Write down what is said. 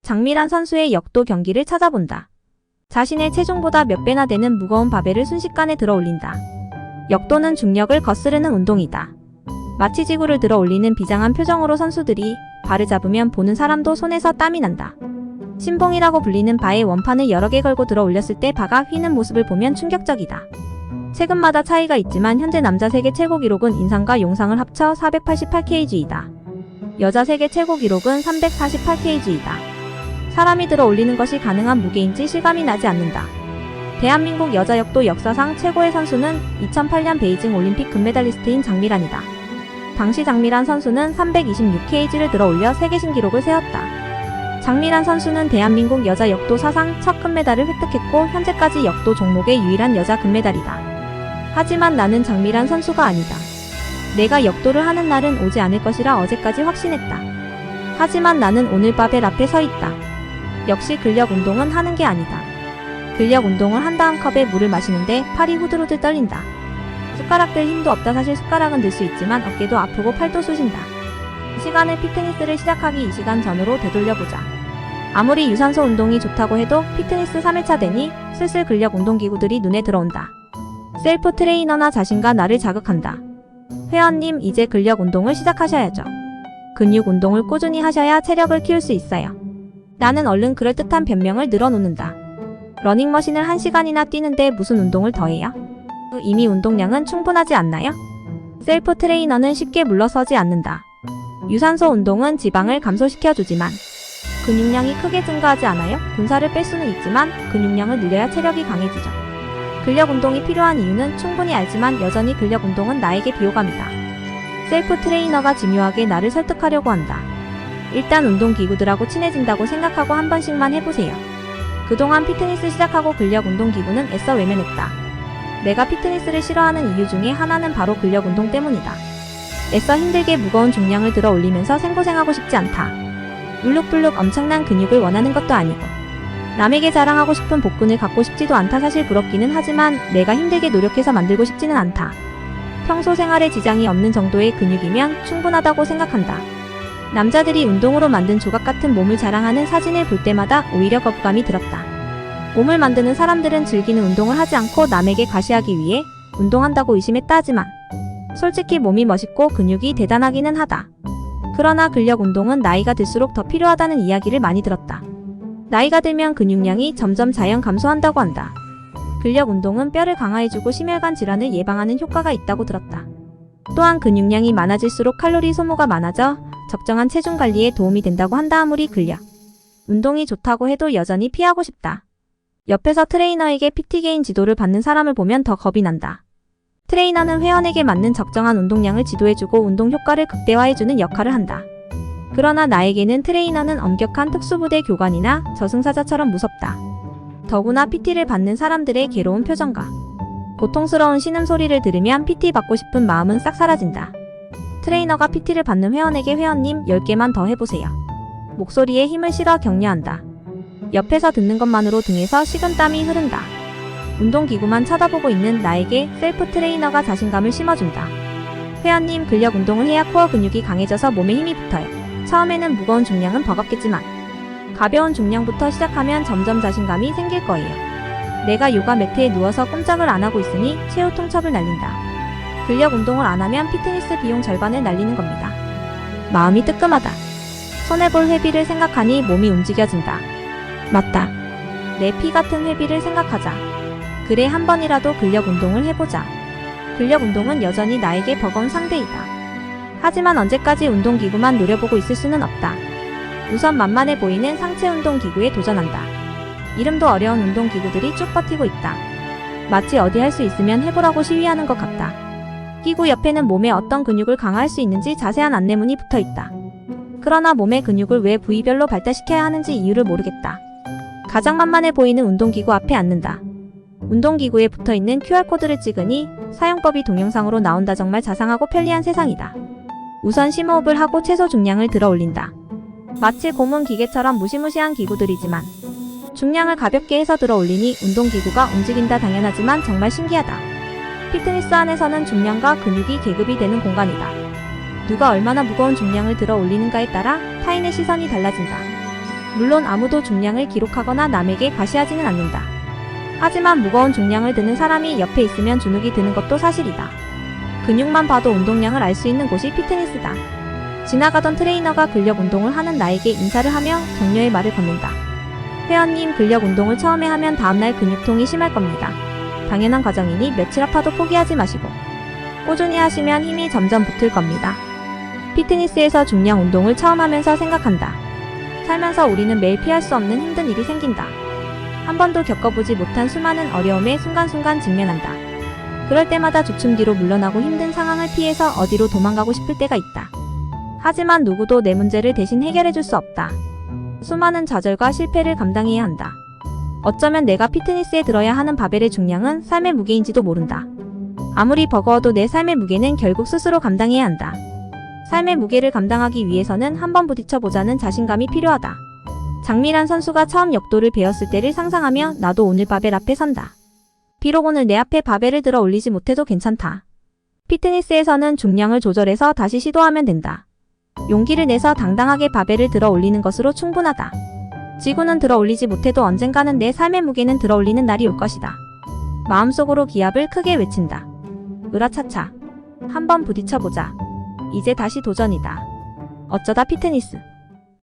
장미란 선수의 역도 경기를 찾아본다. 자신의 체중보다 몇 배나 되는 무거운 바벨을 순식간에 들어 올린다. 역도는 중력을 거스르는 운동이다. 마치 지구를 들어 올리는 비장한 표정으로 선수들이 발을 잡으면 보는 사람도 손에서 땀이 난다. 신봉이라고 불리는 바의 원판을 여러 개 걸고 들어 올렸을 때 바가 휘는 모습을 보면 충격적이다. 체급마다 차이가 있지만 현재 남자 세계 최고 기록은 인상과 용상을 합쳐 488kg이다. 여자 세계 최고 기록은 348kg이다. 사람이 들어 올리는 것이 가능한 무게인지 실감이 나지 않는다. 대한민국 여자 역도 역사상 최고의 선수는 2008년 베이징 올림픽 금메달리스트인 장미란이다. 당시 장미란 선수는 326kg를 들어 올려 세계 신기록을 세웠다. 장미란 선수는 대한민국 여자 역도 사상 첫 금메달을 획득했고 현재까지 역도 종목의 유일한 여자 금메달이다. 하지만 나는 장미란 선수가 아니다. 내가 역도를 하는 날은 오지 않을 것이라 어제까지 확신했다. 하지만 나는 오늘 바벨 앞에 서 있다. 역시 근력 운동은 하는 게 아니다. 근력 운동을 한 다음 컵에 물을 마시는데 팔이 후들후들 떨린다. 숟가락 들 힘도 없다. 사실 숟가락은 들 수 있지만 어깨도 아프고 팔도 쑤신다. 이 시간을 피트니스를 시작하기 2시간 전으로 되돌려보자. 아무리 유산소 운동이 좋다고 해도 피트니스 3일차 되니 슬슬 근력 운동기구들이 눈에 들어온다. 셀프 트레이너나 자신과 나를 자극한다. 회원님, 이제 근력 운동을 시작하셔야죠. 근육 운동을 꾸준히 하셔야 체력을 키울 수 있어요. 나는 얼른 그럴듯한 변명을 늘어놓는다. 러닝머신을 1시간이나 뛰는데 무슨 운동을 더해요? 이미 운동량은 충분하지 않나요? 셀프 트레이너는 쉽게 물러서지 않는다. 유산소 운동은 지방을 감소시켜주지만 근육량이 크게 증가하지 않아요? 군살을 뺄 수는 있지만 근육량을 늘려야 체력이 강해지죠. 근력 운동이 필요한 이유는 충분히 알지만 여전히 근력 운동은 나에게 비호감이다. 셀프 트레이너가 집요하게 나를 설득하려고 한다. 일단 운동기구들하고 친해진다고 생각하고 한 번씩만 해보세요. 그동안 피트니스 시작하고 근력 운동기구는 애써 외면했다. 내가 피트니스를 싫어하는 이유 중에 하나는 바로 근력 운동 때문이다. 애써 힘들게 무거운 중량을 들어 올리면서 생고생하고 싶지 않다. 울룩불룩 엄청난 근육을 원하는 것도 아니고 남에게 자랑하고 싶은 복근을 갖고 싶지도 않다. 사실 부럽기는 하지만 내가 힘들게 노력해서 만들고 싶지는 않다. 평소 생활에 지장이 없는 정도의 근육이면 충분하다고 생각한다. 남자들이 운동으로 만든 조각 같은 몸을 자랑하는 사진을 볼 때마다 오히려 거부감이 들었다. 몸을 만드는 사람들은 즐기는 운동을 하지 않고 남에게 과시하기 위해 운동한다고 의심했다. 하지만 솔직히 몸이 멋있고 근육이 대단하기는 하다. 그러나 근력 운동은 나이가 들수록 더 필요하다는 이야기를 많이 들었다. 나이가 들면 근육량이 점점 자연 감소한다고 한다. 근력 운동은 뼈를 강화해주고 심혈관 질환을 예방하는 효과가 있다고 들었다. 또한 근육량이 많아질수록 칼로리 소모가 많아져 적정한 체중 관리에 도움이 된다고 한다. 아무리 근력 운동이 좋다고 해도 여전히 피하고 싶다. 옆에서 트레이너에게 PT 개인 지도를 받는 사람을 보면 더 겁이 난다. 트레이너는 회원에게 맞는 적정한 운동량을 지도해주고 운동 효과를 극대화해주는 역할을 한다. 그러나 나에게는 트레이너는 엄격한 특수부대 교관이나 저승사자처럼 무섭다. 더구나 PT를 받는 사람들의 괴로운 표정과 고통스러운 신음소리를 들으면 PT 받고 싶은 마음은 싹 사라진다. 트레이너가 PT를 받는 회원에게 회원님 10개만 더 해보세요. 목소리에 힘을 실어 격려한다. 옆에서 듣는 것만으로 등에서 식은땀이 흐른다. 운동기구만 쳐다보고 있는 나에게 셀프 트레이너가 자신감을 심어준다. 회원님, 근력 운동을 해야 코어 근육이 강해져서 몸에 힘이 붙어요. 처음에는 무거운 중량은 버겁겠지만 가벼운 중량부터 시작하면 점점 자신감이 생길 거예요. 내가 요가 매트에 누워서 꼼짝을 안 하고 있으니 최후 통첩을 날린다. 근력 운동을 안 하면 피트니스 비용 절반을 날리는 겁니다. 마음이 뜨끔하다. 손해볼 회비를 생각하니 몸이 움직여진다. 맞다. 내 피 같은 회비를 생각하자. 그래, 한 번이라도 근력 운동을 해보자. 근력 운동은 여전히 나에게 버거운 상대이다. 하지만 언제까지 운동기구만 노려보고 있을 수는 없다. 우선 만만해 보이는 상체 운동기구에 도전한다. 이름도 어려운 운동기구들이 쭉 버티고 있다. 마치 어디 할 수 있으면 해보라고 시위하는 것 같다. 기구 옆에는 몸의 어떤 근육을 강화할 수 있는지 자세한 안내문이 붙어 있다. 그러나 몸의 근육을 왜 부위별로 발달시켜야 하는지 이유를 모르겠다. 가장 만만해 보이는 운동기구 앞에 앉는다. 운동기구에 붙어있는 QR코드를 찍으니 사용법이 동영상으로 나온다. 정말 자상하고 편리한 세상이다. 우선 심호흡을 하고 최소 중량을 들어 올린다. 마치 고문 기계처럼 무시무시한 기구들이지만 중량을 가볍게 해서 들어 올리니 운동기구가 움직인다. 당연하지만 정말 신기하다. 피트니스 안에서는 중량과 근육이 계급이 되는 공간이다. 누가 얼마나 무거운 중량을 들어 올리는가에 따라 타인의 시선이 달라진다. 물론 아무도 중량을 기록하거나 남에게 과시하지는 않는다. 하지만 무거운 중량을 드는 사람이 옆에 있으면 주눅이 드는 것도 사실이다. 근육만 봐도 운동량을 알 수 있는 곳이 피트니스다. 지나가던 트레이너가 근력 운동을 하는 나에게 인사를 하며 격려의 말을 건넨다. 회원님, 근력 운동을 처음에 하면 다음날 근육통이 심할 겁니다. 당연한 과정이니 며칠 아파도 포기하지 마시고 꾸준히 하시면 힘이 점점 붙을 겁니다. 피트니스에서 중량 운동을 처음 하면서 생각한다. 살면서 우리는 매일 피할 수 없는 힘든 일이 생긴다. 한 번도 겪어보지 못한 수많은 어려움에 순간순간 직면한다. 그럴 때마다 주춤 뒤로 물러나고 힘든 상황을 피해서 어디로 도망가고 싶을 때가 있다. 하지만 누구도 내 문제를 대신 해결해줄 수 없다. 수많은 좌절과 실패를 감당해야 한다. 어쩌면 내가 피트니스에 들어야 하는 바벨의 중량은 삶의 무게인지도 모른다. 아무리 버거워도 내 삶의 무게는 결국 스스로 감당해야 한다. 삶의 무게를 감당하기 위해서는 한번 부딪혀보자는 자신감이 필요하다. 장미란 선수가 처음 역도를 배웠을 때를 상상하며 나도 오늘 바벨 앞에 선다. 비록 오늘 내 앞에 바벨을 들어 올리지 못해도 괜찮다. 피트니스에서는 중량을 조절해서 다시 시도하면 된다. 용기를 내서 당당하게 바벨을 들어 올리는 것으로 충분하다. 지구는 들어 올리지 못해도 언젠가는 내 삶의 무게는 들어 올리는 날이 올 것이다. 마음속으로 기합을 크게 외친다. 으라차차. 한번 부딪혀보자. 이제 다시 도전이다. 어쩌다 피트니스.